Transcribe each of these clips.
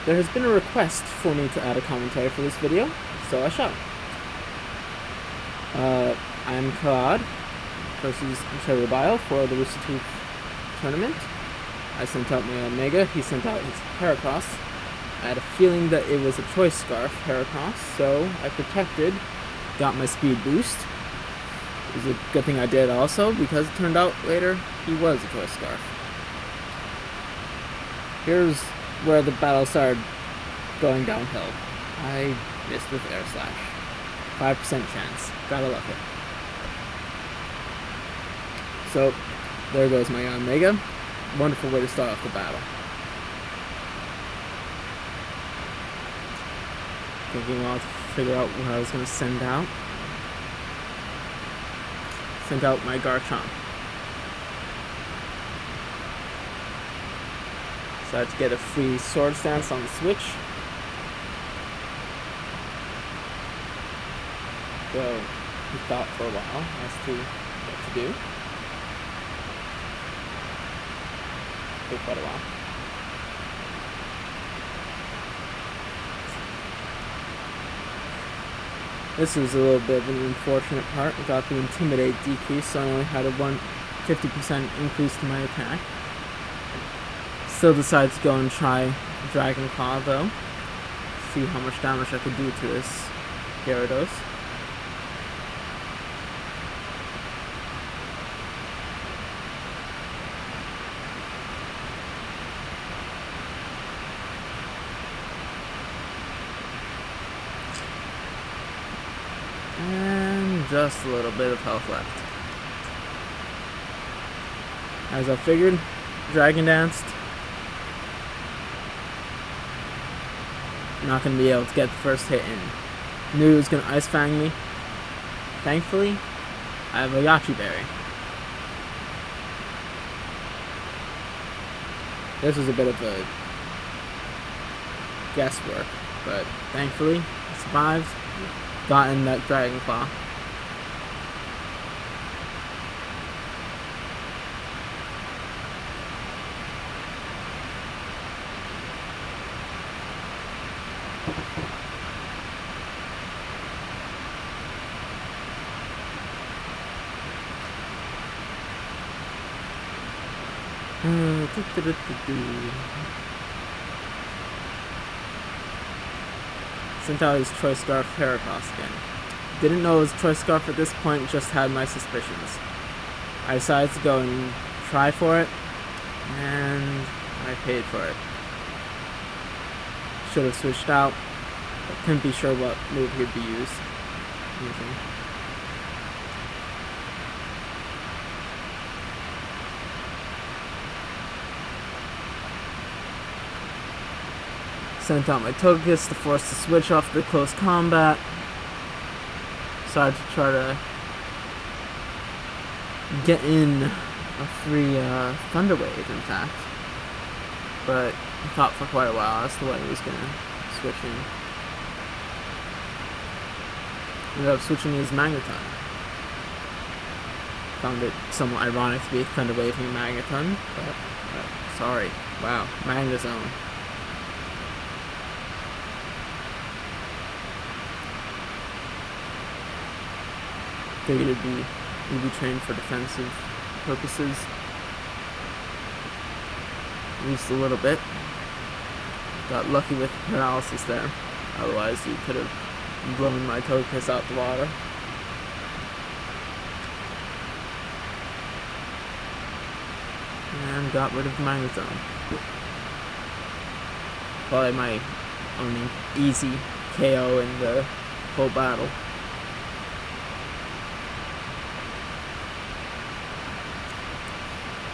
there has been a request for me to add a commentary for this video, so I shall. I'm Khalahd versus Cherubael for the Rooster Teeth Tournament. I sent out my Omega, he sent out his Heracross. I had a feeling that it was a Choice Scarf Heracross, so I protected, got my speed boost. It was a good thing I did also, because it turned out later he was a Choice Scarf. Here's where the battle started going downhill. I missed with Air Slash. 5% chance. Gotta love it. So, there goes my Omega. Wonderful way to start off the battle. Taking a while to figure out what I was going to send out. Sent out my Garchomp. Decided to get a free Sword Stance on the Switch. So, he thought for a while as to what to do. Took quite a while. This was a little bit of an unfortunate part. I got the Intimidate decrease, so I only had a 50% increase to my attack. Still decided to go and try Dragon Claw though. See how much damage I could do to this Gyarados. And just a little bit of health left. As I figured, Dragon Danced. Not going to be able to get the first hit in. Knew it was going to Ice Fang me. Thankfully, I have a Yachi Berry. This was a bit of a guesswork, but thankfully, I survived. Got in that Dragon Claw. Sent out his Choice Scarf Heracross again. Didn't know it was Choice Scarf at this point, just had my suspicions. I decided to go and try for it, and I paid for it. Should have switched out, but couldn't be sure what move he'd be using. Sent out my Togekiss to force the switch off the close combat. Decided to try to get in a free Thunder Wave, in fact. But I thought for quite a while as to what he was going to switch in. Ended up switching his Magneton. Found it somewhat ironic to be Thunder Waving Magneton, but sorry. Wow, Magnezone. Figured it'd be trained for defensive purposes. At least a little bit. Got lucky with paralysis there. Otherwise you could have blown my Togekiss out the water. And got rid of the Magnezone. Probably my only easy KO in the whole battle.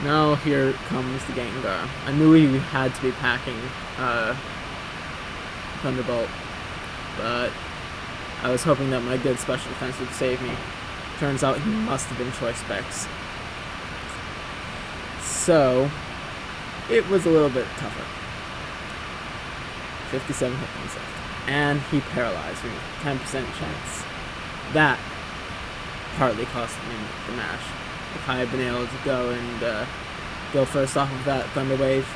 Now here comes the Gengar. I knew he had to be packing Thunderbolt, but I was hoping that my good special defense would save me. Turns out he must have been Choice Specs. So, it was a little bit tougher. 57 hit points left. And he paralyzed me. 10% chance. That partly cost me the match. If I had been able to go and go first off of that Thunder Wave,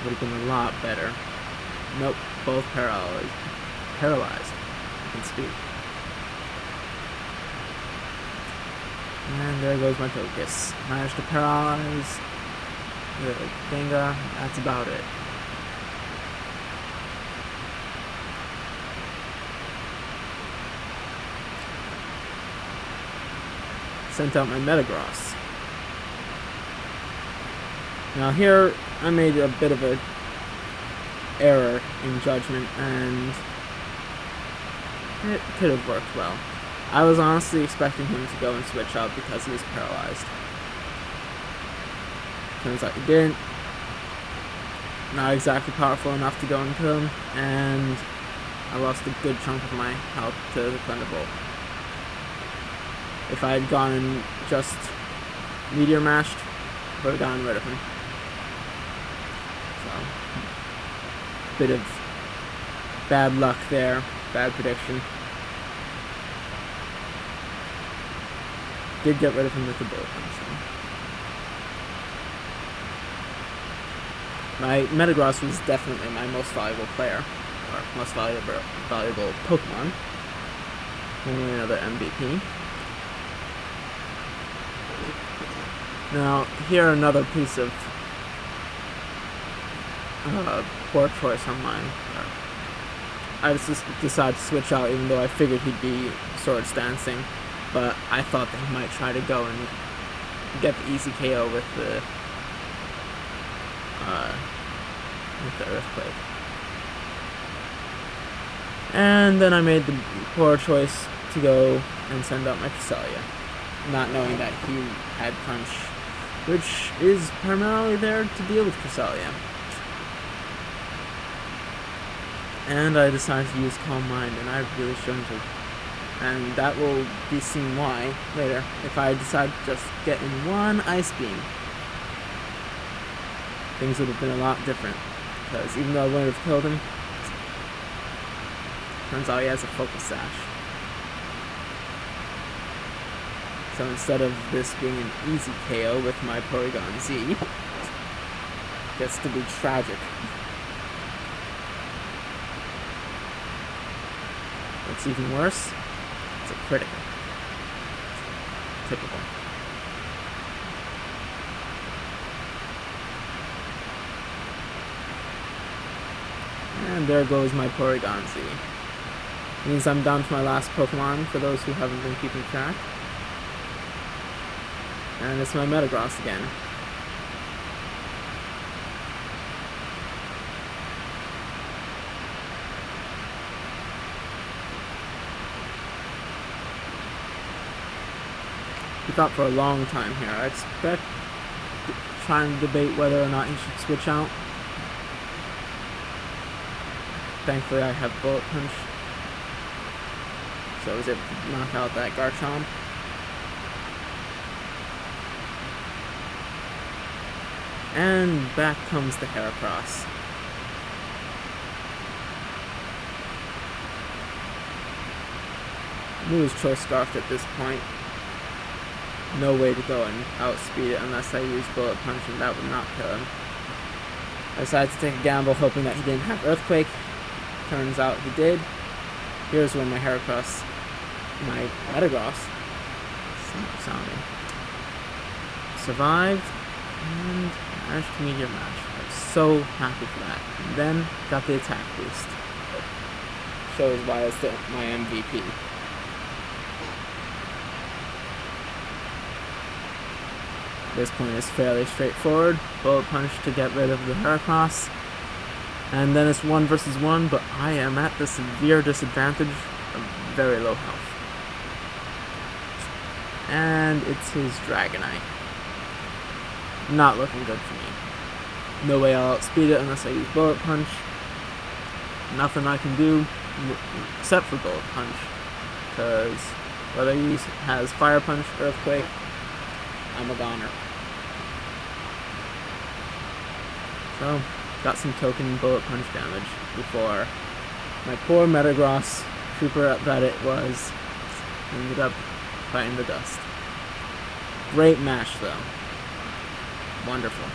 would have been a lot better. Nope, both paralyzed. I can speak. And there goes my focus. Managed to paralyze the Gengar. That's about it. Sent out my Metagross. Now here, I made a bit of a error in judgment, and it could have worked well. I was honestly expecting him to go and switch out because he was paralyzed. Turns out he didn't. Not exactly powerful enough to go and kill him, and I lost a good chunk of my health to the Thunderbolt. If I had gone and just Meteor Mashed, I would have gotten rid of him. So, bit of bad luck there, bad prediction. Did get rid of him with the Bullet Punch. My Metagross was definitely my most valuable player, or most valuable Pokemon. Only another MVP. Now, here another piece of poor choice on mine. I just decided to switch out even though I figured he'd be Swords Dancing, but I thought that he might try to go and get the easy KO with the Earthquake. And then I made the poor choice to go and send out my Cresselia, not knowing that he had Punch, which is primarily there to deal with Cresselia. And I decided to use Calm Mind, and I really shouldn't have. And that will be seen why later, if I decide to just get in one Ice Beam. Things would have been a lot different, because even though I wouldn't have killed him, turns out he has a Focus Sash. So instead of this being an easy KO with my Porygon Z, it gets to be tragic. What's even worse, it's a critical. Typical. And there goes my Porygon Z. Means I'm down to my last Pokemon, for those who haven't been keeping track. And it's my Metagross again. We thought for a long time here. I expect trying to debate whether or not he should switch out. Thankfully I have Bullet Punch, so I was able to knock out that Garchomp. And back comes the Heracross. I knew his Choice Scarf at this point. No way to go and outspeed it unless I use Bullet Punch, and that would not kill him. I decided to take a gamble hoping that he didn't have Earthquake. Turns out he did. Here's where my Heracross, my Metagross, sounding, survived and managed to Meteor Mash. I was so happy for that. And then got the attack boost. Shows why it's my MVP. This point is fairly straightforward. Bullet Punch to get rid of the Heracross. And then it's 1 versus 1, but I am at the severe disadvantage of very low health. And it's his Dragonite. Not looking good for me. No way I'll outspeed it unless I use Bullet Punch. Nothing I can do except for Bullet Punch, because whether he has Fire Punch, Earthquake, I'm a goner. So, got some token Bullet Punch damage before my poor Metagross, trooper that it was, ended up biting the dust. Great match though. Wonderful.